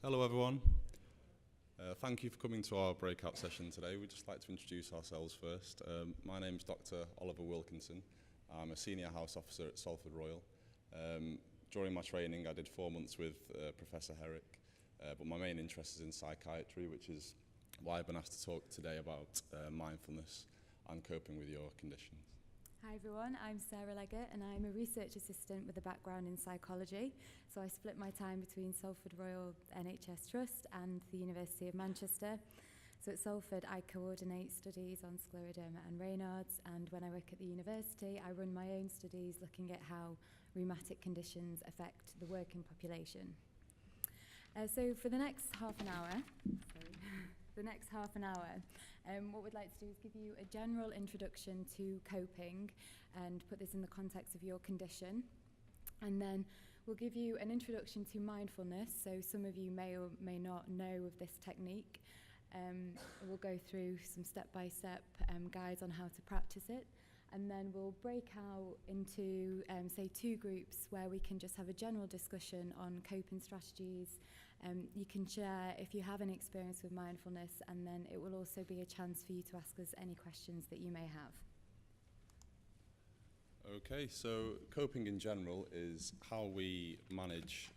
Hello everyone. Thank you for coming to our breakout session today. We'd just like to introduce ourselves first. My name is Dr. Oliver Wilkinson. I'm a senior house officer at Salford Royal. During my training I did 4 months with Professor Herrick, but my main interest is in psychiatry, which is why I've been asked to talk today about mindfulness and coping with your conditions. Hi everyone, I'm Sarah Leggett and I'm a research assistant with a background in psychology. So I split my time between Salford Royal NHS Trust and the University of Manchester. So at Salford I coordinate studies on scleroderma and Raynaud's, and when I work at the university I run my own studies looking at how rheumatic conditions affect the working population. So for the next half an hour, what we'd like to do is give you a general introduction to coping and put this in the context of your condition. And then we'll give you an introduction to mindfulness, so some of you may or may not know of this technique. We'll go through some step-by-step guides on how to practice it. And then we'll break out into, say, 2 groups where we can just have a general discussion on coping strategies. You can share if you have any experience with mindfulness, and then it will also be a chance for you to ask us any questions that you may have. Okay, so coping in general is how we manage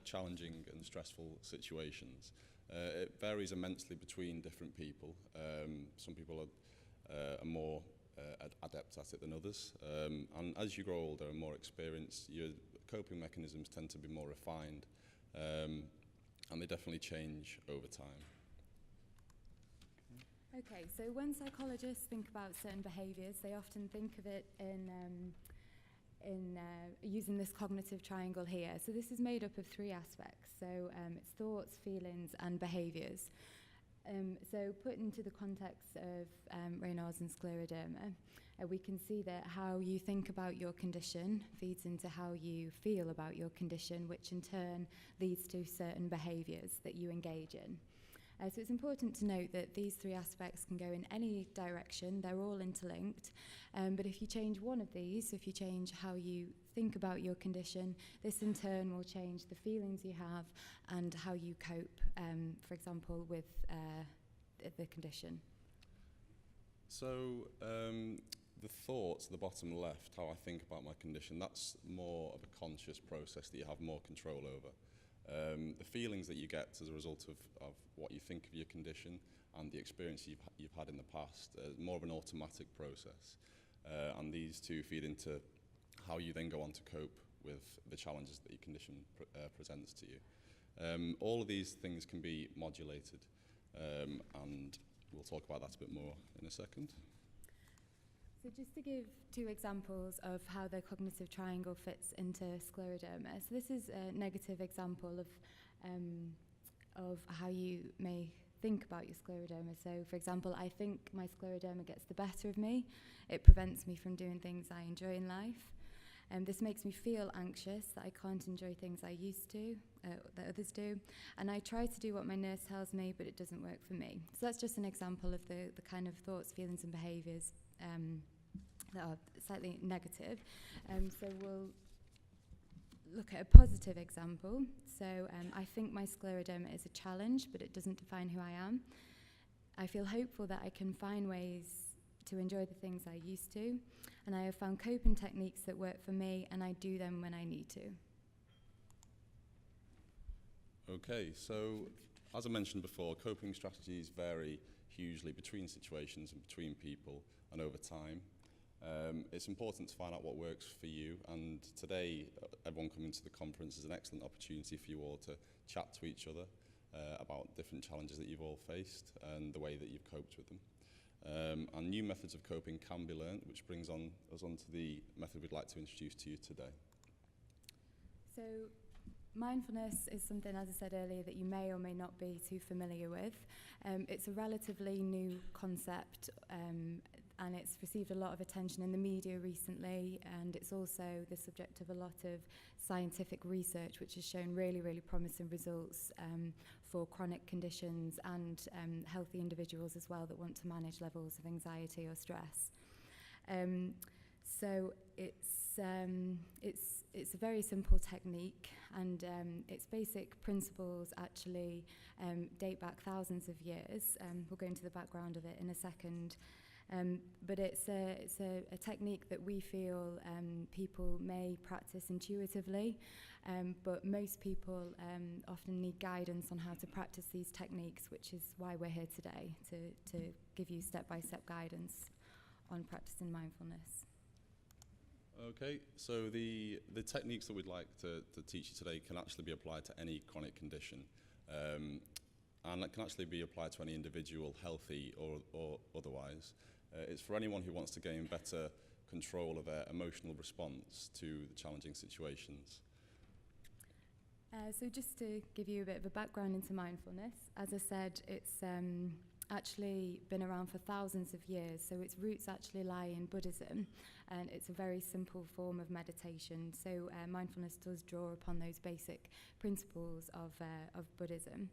challenging and stressful situations. It varies immensely between different people. Some people are more adept at it than others, and as you grow older and more experienced, your coping mechanisms tend to be more refined, and they definitely change over time. Okay, so when psychologists think about certain behaviours, they often think of it in using this cognitive triangle here. So this is made up of 3 aspects. So it's thoughts, feelings, and behaviours. So put into the context of Raynaud's and scleroderma, we can see that how you think about your condition feeds into how you feel about your condition, which in turn leads to certain behaviours that you engage in. So it's important to note that these 3 aspects can go in any direction. They're all interlinked. But if you change one of these, if you change how you think about your condition, this in turn will change the feelings you have and how you cope, for example, with the condition. So the thoughts at the bottom left, how I think about my condition, that's more of a conscious process that you have more control over. The feelings that you get as a result of what you think of your condition and the experience you've had in the past is more of an automatic process. And these 2 feed into how you then go on to cope with the challenges that your condition presents to you. All of these things can be modulated, and we'll talk about that a bit more in a second. So just to give 2 examples of how the cognitive triangle fits into scleroderma. So this is a negative example of how you may think about your scleroderma. So for example, I think my scleroderma gets the better of me. It prevents me from doing things I enjoy in life. This makes me feel anxious that I can't enjoy things I used to, that others do. And I try to do what my nurse tells me, but it doesn't work for me. So that's just an example of the kind of thoughts, feelings and behaviours that are slightly negative. So we'll look at a positive example. So I think my scleroderma is a challenge, but it doesn't define who I am. I feel hopeful that I can find ways to enjoy the things I used to, and I have found coping techniques that work for me, and I do them when I need to. Okay, so as I mentioned before, coping strategies vary hugely between situations and between people and over time. It's important to find out what works for you, and today everyone coming to the conference is an excellent opportunity for you all to chat to each other about different challenges that you've all faced and the way that you've coped with them. And new methods of coping can be learned, which brings us on to the method we'd like to introduce to you today. So mindfulness is something, as I said earlier, that you may or may not be too familiar with. It's a relatively new concept, and it's received a lot of attention in the media recently, and it's also the subject of a lot of scientific research which has shown really, really promising results for chronic conditions and healthy individuals as well that want to manage levels of anxiety or stress. So it's it's a very simple technique, and its basic principles actually date back thousands of years. We'll go into the background of it in a second. But it's a technique that we feel people may practice intuitively, but most people often need guidance on how to practice these techniques, which is why we're here today, to give you step-by-step guidance on practicing mindfulness. Okay, so the techniques that we'd like to teach you today can actually be applied to any chronic condition, and it can actually be applied to any individual, healthy or otherwise. It's for anyone who wants to gain better control of their emotional response to the challenging situations. So just to give you a bit of a background into mindfulness, as I said, it's actually been around for thousands of years, so its roots actually lie in Buddhism, and it's a very simple form of meditation. So mindfulness does draw upon those basic principles of Buddhism.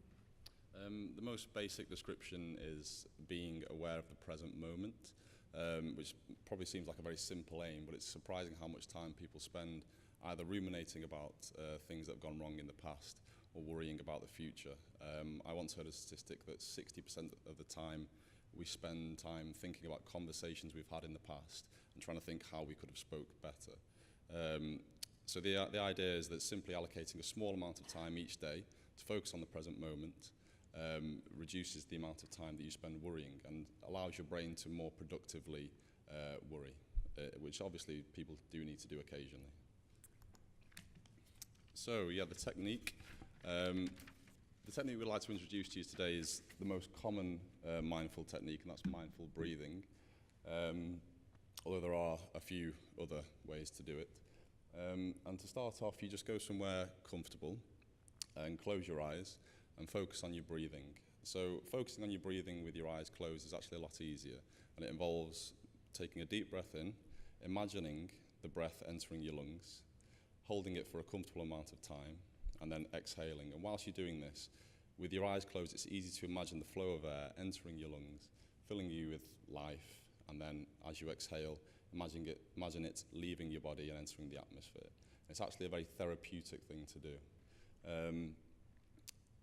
The most basic description is being aware of the present moment, which probably seems like a very simple aim, but it's surprising how much time people spend either ruminating about things that have gone wrong in the past or worrying about the future. I once heard a statistic that 60% of the time we spend time thinking about conversations we've had in the past and trying to think how we could have spoke better. So the idea is that simply allocating a small amount of time each day to focus on the present moment reduces the amount of time that you spend worrying and allows your brain to more productively worry, which obviously people do need to do occasionally. So yeah, the technique. The technique we'd like to introduce to you today is the most common mindful technique, and that's mindful breathing, although there are a few other ways to do it. And to start off, you just go somewhere comfortable and close your eyes and focus on your breathing. So focusing on your breathing with your eyes closed is actually a lot easier, and it involves taking a deep breath in, imagining the breath entering your lungs, holding it for a comfortable amount of time, and then exhaling. And whilst you're doing this, with your eyes closed, it's easy to imagine the flow of air entering your lungs, filling you with life, and then as you exhale, imagine it leaving your body and entering the atmosphere. It's actually a very therapeutic thing to do.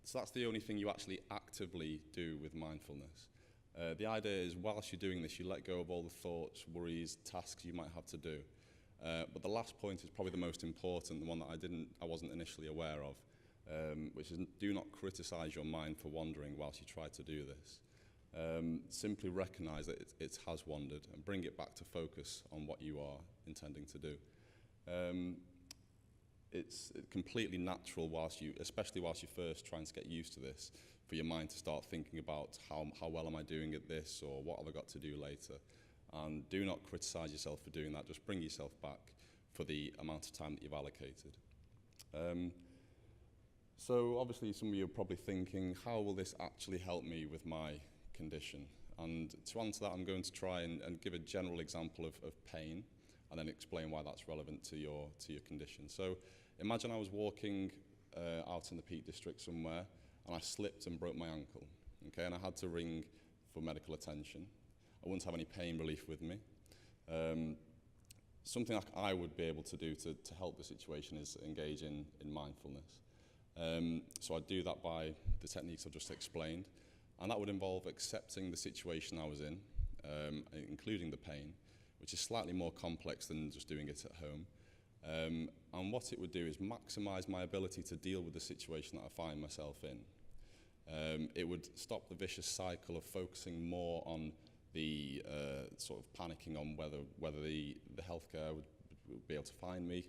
So that's the only thing you actually actively do with mindfulness. The idea is whilst you're doing this, you let go of all the thoughts, worries, tasks you might have to do. But the last point is probably the most important, the one that I wasn't initially aware of, which is do not criticize your mind for wandering whilst you try to do this. Simply recognize that it has wandered and bring it back to focus on what you are intending to do. It's completely natural especially whilst you're first trying to get used to this, for your mind to start thinking about how well am I doing at this, or what have I got to do later. And do not criticize yourself for doing that. Just bring yourself back for the amount of time that you've allocated. So obviously some of you are probably thinking, how will this actually help me with my condition? And to answer that, I'm going to try and give a general example of pain, and then explain why that's relevant to your condition. So imagine I was walking out in the Peak District somewhere, and I slipped and broke my ankle, okay, and I had to ring for medical attention. I wouldn't have any pain relief with me. Something I would be able to do to help the situation is engage in mindfulness. So I'd do that by the techniques I've just explained, and that would involve accepting the situation I was in, including the pain, which is slightly more complex than just doing it at home. And what it would do is maximize my ability to deal with the situation that I find myself in. It would stop the vicious cycle of focusing more on the sort of panicking on whether the healthcare would be able to find me,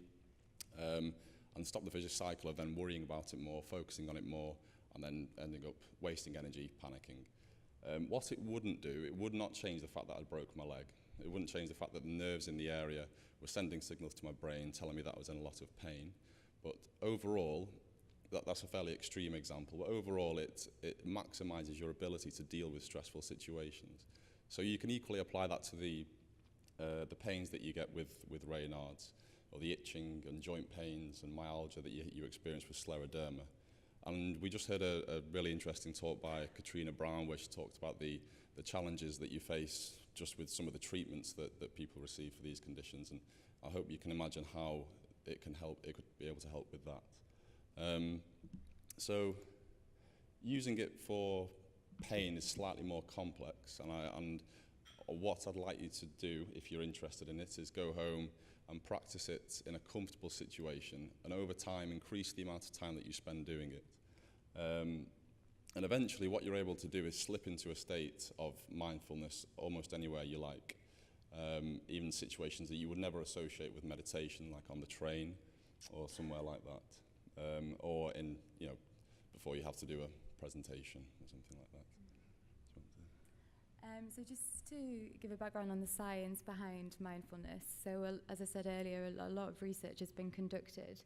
and stop the vicious cycle of then worrying about it more, focusing on it more, and then ending up wasting energy, panicking. What it wouldn't do, it would not change the fact that I broke my leg. It wouldn't change the fact that the nerves in the area were sending signals to my brain telling me that I was in a lot of pain. But overall, that's a fairly extreme example, but overall it maximizes your ability to deal with stressful situations. So you can equally apply that to the pains that you get with Raynaud's, or the itching and joint pains and myalgia that you experience with scleroderma. And we just heard a really interesting talk by Katrina Brown, where she talked about the challenges that you face just with some of the treatments that people receive for these conditions, I hope you can imagine how it can help. It could be able to help with that. So using it for pain is slightly more complex, and what I'd like you to do, if you're interested in it, is go home and practice it in a comfortable situation, and over time increase the amount of time that you spend doing it. And eventually what you're able to do is slip into a state of mindfulness almost anywhere you like, even situations that you would never associate with meditation, like on the train or somewhere like that, or in, before you have to do a presentation or something like that. So just to give a background on the science behind mindfulness. So as I said earlier, a lot of research has been conducted,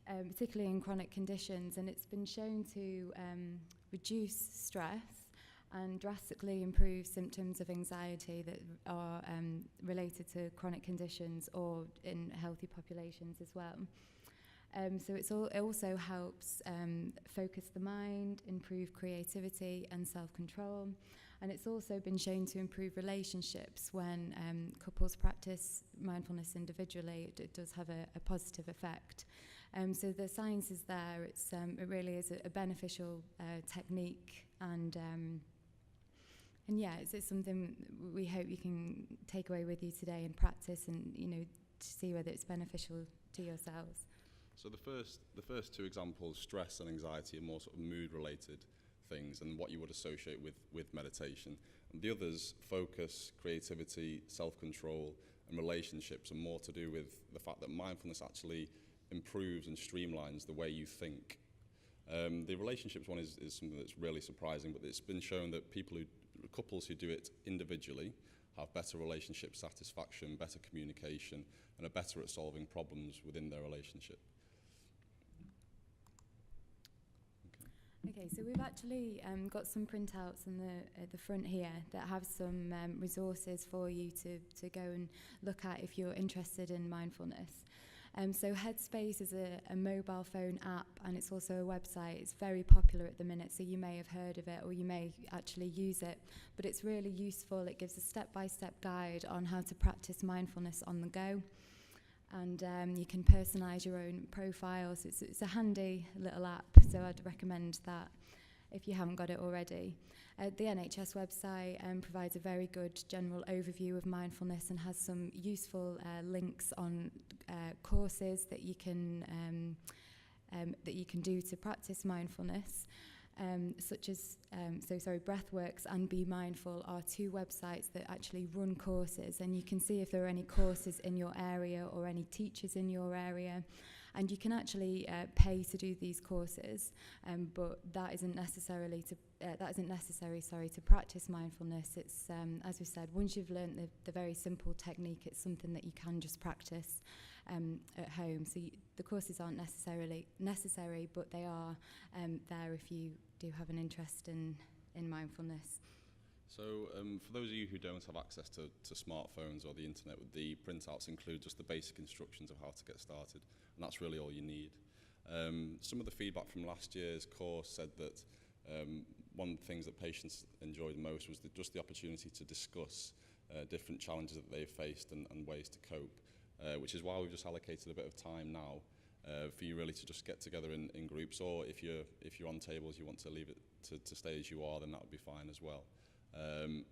particularly in chronic conditions, and it's been shown to reduce stress and drastically improve symptoms of anxiety that are related to chronic conditions or in healthy populations as well. So it also helps focus the mind, improve creativity and self-control. And it's also been shown to improve relationships when couples practice mindfulness individually. It does have a positive effect. So the science is there. It really is a beneficial technique, and yeah, it's something we hope you can take away with you today and practice, and to see whether it's beneficial to yourselves. So the first two examples, stress and anxiety, are more sort of mood-related things and what you would associate with meditation. And the others, focus, creativity, self-control, and relationships, are more to do with the fact that mindfulness actually improves and streamlines the way you think. The relationships one is something that's really surprising, but it's been shown that couples who do it individually have better relationship satisfaction, better communication, and are better at solving problems within their relationship. Okay, so we've actually got some printouts at the front here that have some resources for you to go and look at if you're interested in mindfulness. So Headspace is a mobile phone app, and it's also a website. It's very popular at the minute, so you may have heard of it or you may actually use it, but it's really useful. It gives a step-by-step guide on how to practice mindfulness on the go. And you can personalise your own profile, so it's a handy little app, so I'd recommend that if you haven't got it already. The NHS website provides a very good general overview of mindfulness and has some useful links on courses that you can do to practice mindfulness. Such as, Breathworks and Be Mindful are two websites that actually run courses, and you can see if there are any courses in your area or any teachers in your area, and you can actually pay to do these courses, but that isn't necessary to practice mindfulness. It's as we said, once you've learned the very simple technique, it's something that you can just practice at home. So the courses aren't necessarily necessary, but they are there if you do have an interest in mindfulness. So for those of you who don't have access to smartphones or the internet, the printouts include just the basic instructions of how to get started, and that's really all you need. Some of the feedback from last year's course said that one of the things that patients enjoyed most was just the opportunity to discuss different challenges that they've faced and ways to cope, which is why we've just allocated a bit of time now for you really to just get together in groups, or if you're on tables, you want to leave it to stay as you are, then that would be fine as well.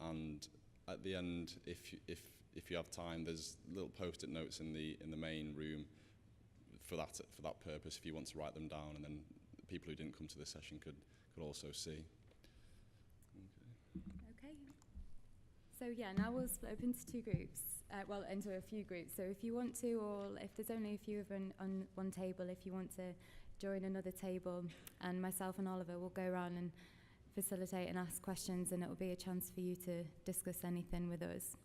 And at the end, if you have time, there's little post-it notes in the main room for that purpose, if you want to write them down, and then people who didn't come to this session could also see. Okay. So yeah, now we'll split up into two groups. Into a few groups. So if you want to, or if there's only a few of them on one table, if you want to join another table, and myself and Oliver will go around and facilitate and ask questions, and it will be a chance for you to discuss anything with us.